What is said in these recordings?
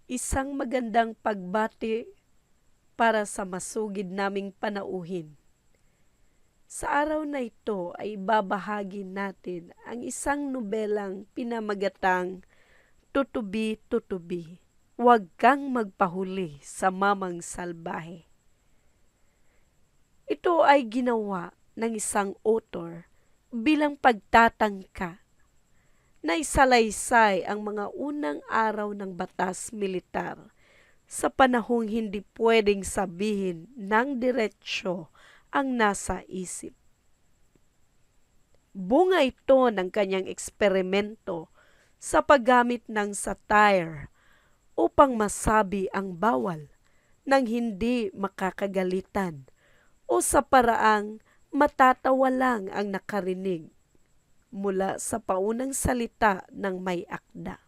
Isang magandang pagbati para sa masugid naming panauhin. Sa araw na ito ay babahagi natin ang isang nobelang pinamagatang Tutubi Tutubi. Huwag kang magpahuli sa mamang salbahe. Ito ay ginawa ng isang author bilang pagtatangka na isalaysay ang mga unang araw ng batas militar sa panahong hindi pwedeng sabihin ng diretsyo ang nasa isip. Bunga ito ng kanyang eksperimento sa paggamit ng satire upang masabi ang bawal ng hindi makakagalitan o sa paraang matatawa lang ang nakarinig mula sa paunang salita ng may akda.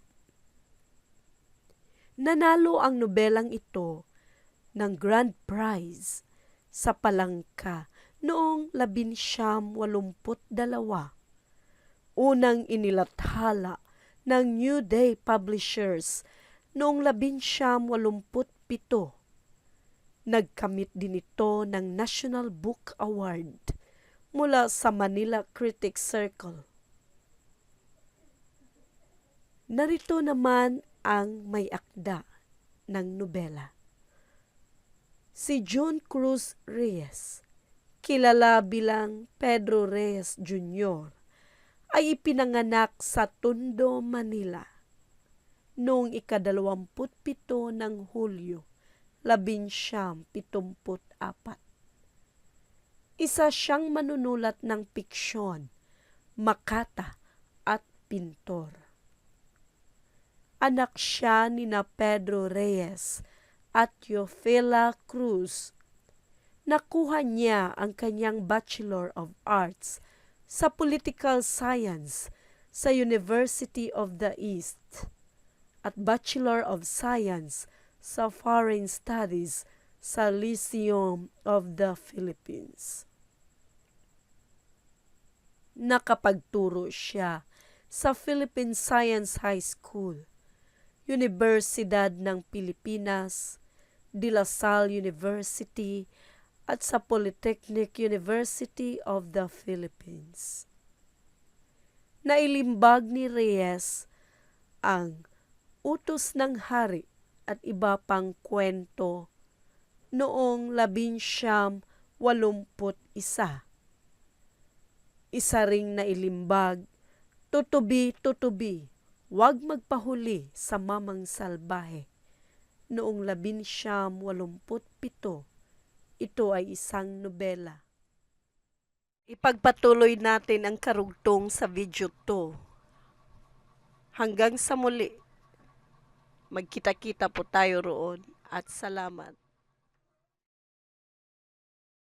Nanalo ang nobelang ito ng Grand Prize sa Palangka noong 1982. Unang inilathala ng New Day Publishers noong 1987. Nagkamit din ito ng National Book Award mula sa Manila Critics Circle. Narito naman ang may akda ng nobela. Si June Cruz Reyes, kilala bilang Pedro Reyes Jr., ay ipinanganak sa Tondo, Manila noong ika-27 ng Hulyo, 1974. Isa siyang manunulat ng piksyon, makata at pintor. Anak siya nina Pedro Reyes at Teofila Cruz. Nakuha niya ang kanyang Bachelor of Arts sa Political Science sa University of the East at Bachelor of Science sa Foreign Studies sa Lyceum of the Philippines. Nakapagturo siya sa Philippine Science High School, Universidad ng Pilipinas, De La Salle University, at sa Polytechnic University of the Philippines. Nailimbag ni Reyes ang Utos ng Hari at iba pang kwento noong 1981. Isa ring nailimbag, Tutubi Tutubi, Huwag magpahuli sa mamang salbahe noong 1987. Ito ay isang nobela. Ipagpatuloy natin ang karugtong sa video 2. Hanggang sa muli, magkita-kita po tayo roon at salamat.